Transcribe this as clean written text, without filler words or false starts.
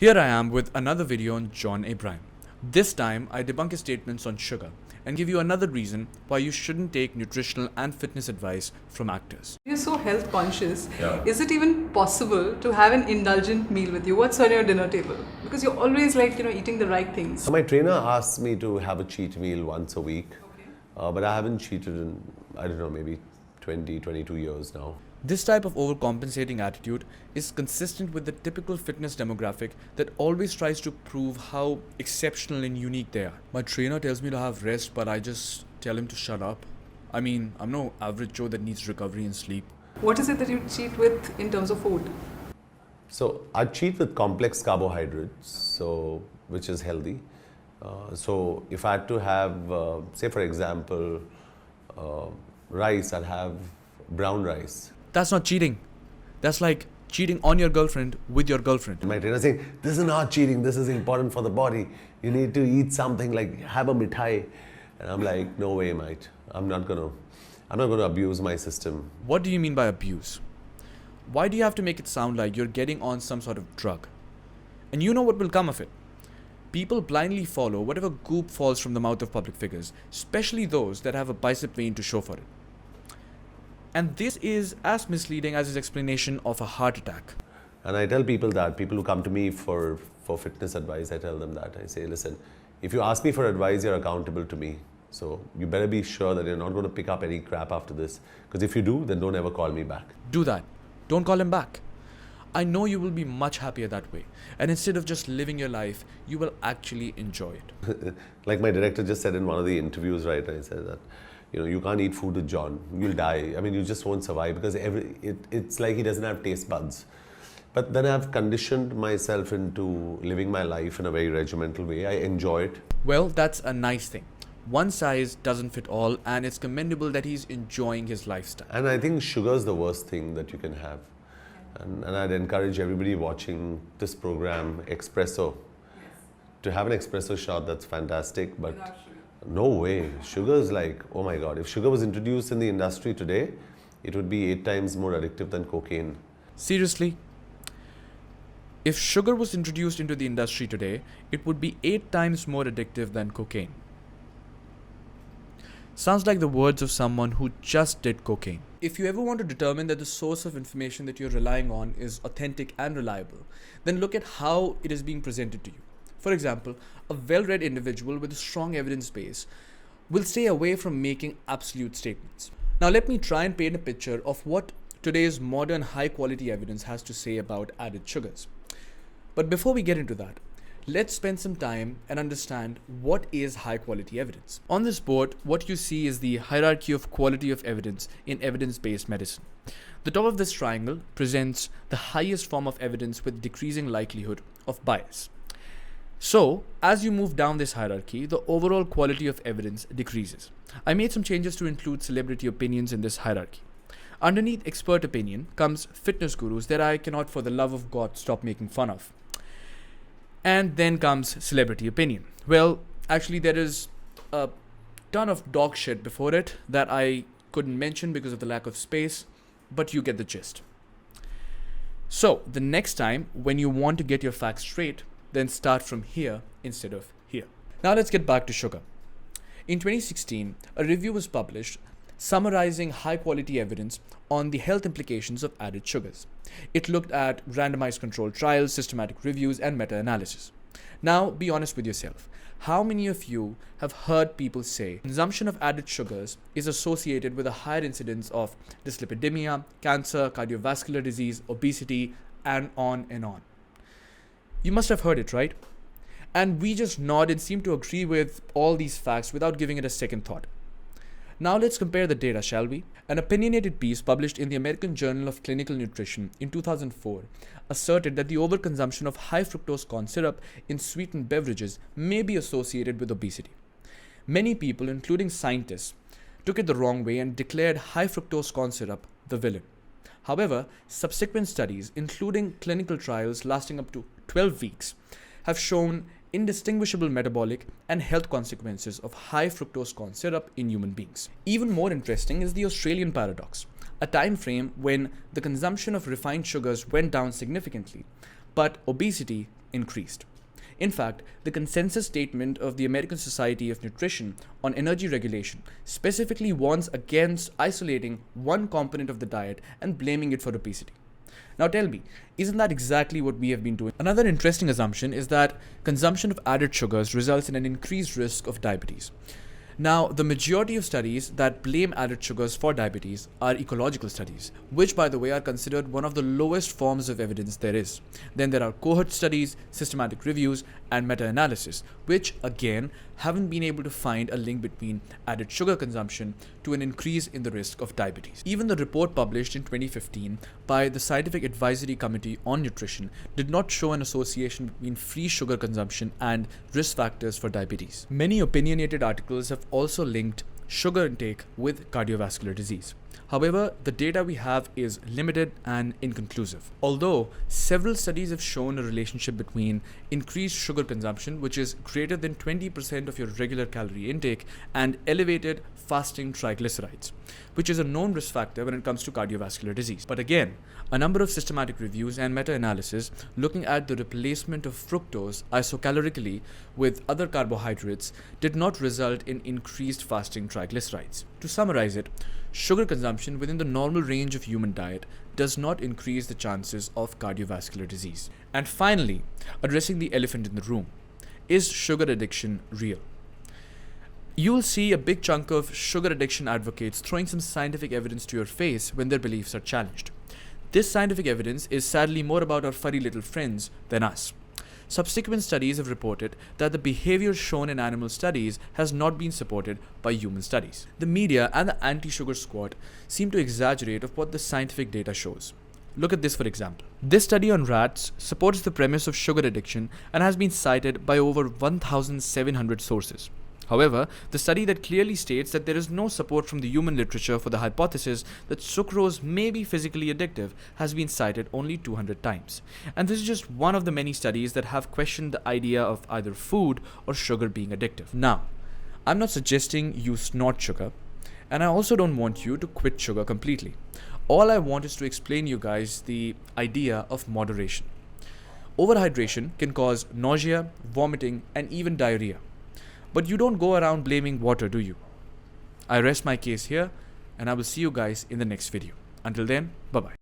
Here I am with another video on John Abraham. This time I debunk his statements on sugar and give you another reason why you shouldn't take nutritional and fitness advice from actors. You're so health conscious. Yeah. Is it even possible to have an indulgent meal with you? What's on your dinner table? Because you're always eating the right things. So my trainer asks me to have a cheat meal once a week, but I haven't cheated in, I don't know, maybe 20, 22 years now. This type of overcompensating attitude is consistent with the typical fitness demographic that always tries to prove how exceptional and unique they are. My trainer tells me to have rest, but I just tell him to shut up. I mean, I'm no average Joe that needs recovery and sleep. What is it that you cheat with in terms of food? So I cheat with complex carbohydrates, which is healthy. So if I had to have, say for example, rice, I'd have brown rice. That's not cheating. That's like cheating on your girlfriend with your girlfriend. My trainer saying, this is not cheating, this is important for the body. You need to eat something like have a mithai. And I'm like, no way, mate. I'm not gonna abuse my system. What do you mean by abuse? Why do you have to make it sound like you're getting on some sort of drug? And you know what will come of it. People blindly follow whatever goop falls from the mouth of public figures, especially those that have a bicep vein to show for it. And this is as misleading as his explanation of a heart attack. And I tell people who come to me for fitness advice, I tell them that. I say, listen, if you ask me for advice, you're accountable to me. So you better be sure that you're not going to pick up any crap after this. Because if you do, then don't ever call me back. Do that. Don't call him back. I know you will be much happier that way. And instead of just living your life, you will actually enjoy it. Like my director just said in one of the interviews, right? I said that, you can't eat food with John. You'll die. I mean, you just won't survive because it's like he doesn't have taste buds. But then I've conditioned myself into living my life in a very regimental way. I enjoy it. Well, that's a nice thing. One size doesn't fit all, and it's commendable that he's enjoying his lifestyle. And I think sugar is the worst thing that you can have. And I'd encourage everybody watching this program, espresso, to have an espresso shot. That's fantastic. But no way. Sugar is like, oh my God. If sugar was introduced in the industry today, it would be 8 times more addictive than cocaine. Seriously? If sugar was introduced into the industry today, it would be 8 times more addictive than cocaine. Sounds like the words of someone who just did cocaine. If you ever want to determine that the source of information that you're relying on is authentic and reliable, then look at how it is being presented to you. For example, a well-read individual with a strong evidence base will stay away from making absolute statements. Now let me try and paint a picture of what today's modern high-quality evidence has to say about added sugars. But before we get into that, let's spend some time and understand what is high-quality evidence. On this board, what you see is the hierarchy of quality of evidence in evidence-based medicine. The top of this triangle presents the highest form of evidence with decreasing likelihood of bias. So, as you move down this hierarchy, the overall quality of evidence decreases. I made some changes to include celebrity opinions in this hierarchy. Underneath expert opinion comes fitness gurus that I cannot for the love of God stop making fun of. And then comes celebrity opinion. Well, actually there is a ton of dog shit before it that I couldn't mention because of the lack of space, but you get the gist. So, the next time when you want to get your facts straight, then start from here instead of here. Now let's get back to sugar. In 2016, a review was published summarizing high-quality evidence on the health implications of added sugars. It looked at randomized controlled trials, systematic reviews, and meta-analysis. Now, be honest with yourself. How many of you have heard people say consumption of added sugars is associated with a higher incidence of dyslipidemia, cancer, cardiovascular disease, obesity, and on and on? You must have heard it, right? And we just nod and seem to agree with all these facts without giving it a second thought. Now let's compare the data, shall we? An opinionated piece published in the American Journal of Clinical Nutrition in 2004 asserted that the overconsumption of high fructose corn syrup in sweetened beverages may be associated with obesity. Many people, including scientists, took it the wrong way and declared high fructose corn syrup the villain. However, subsequent studies, including clinical trials lasting up to 12 weeks, have shown indistinguishable metabolic and health consequences of high fructose corn syrup in human beings. Even more interesting is the Australian paradox, a time frame when the consumption of refined sugars went down significantly, but obesity increased. In fact, the consensus statement of the American Society of Nutrition on energy regulation specifically warns against isolating one component of the diet and blaming it for obesity. Now tell me, isn't that exactly what we have been doing? Another interesting assumption is that consumption of added sugars results in an increased risk of diabetes. Now, the majority of studies that blame added sugars for diabetes are ecological studies, which, by the way, are considered one of the lowest forms of evidence there is. Then there are cohort studies, systematic reviews, and meta-analysis, which, again, haven't been able to find a link between added sugar consumption to an increase in the risk of diabetes. Even the report published in 2015 by the Scientific Advisory Committee on Nutrition did not show an association between free sugar consumption and risk factors for diabetes. Many opinionated articles have also linked sugar intake with cardiovascular disease. However, the data we have is limited and inconclusive. Although several studies have shown a relationship between increased sugar consumption, which is greater than 20% of your regular calorie intake, and elevated fasting triglycerides, which is a known risk factor when it comes to cardiovascular disease. But again, a number of systematic reviews and meta-analysis looking at the replacement of fructose isocalorically with other carbohydrates did not result in increased fasting triglycerides. To summarize it, sugar consumption within the normal range of human diet does not increase the chances of cardiovascular disease. And finally, addressing the elephant in the room, is sugar addiction real? You'll see a big chunk of sugar addiction advocates throwing some scientific evidence to your face when their beliefs are challenged. This scientific evidence is sadly more about our furry little friends than us. Subsequent studies have reported that the behavior shown in animal studies has not been supported by human studies. The media and the anti-sugar squad seem to exaggerate of what the scientific data shows. Look at this, for example. This study on rats supports the premise of sugar addiction and has been cited by over 1,700 sources. However, the study that clearly states that there is no support from the human literature for the hypothesis that sucrose may be physically addictive has been cited only 200 times. And this is just one of the many studies that have questioned the idea of either food or sugar being addictive. Now, I'm not suggesting you snort sugar, and I also don't want you to quit sugar completely. All I want is to explain you guys the idea of moderation. Overhydration can cause nausea, vomiting, and even diarrhea. But you don't go around blaming water, do you? I rest my case here, and I will see you guys in the next video. Until then, bye-bye.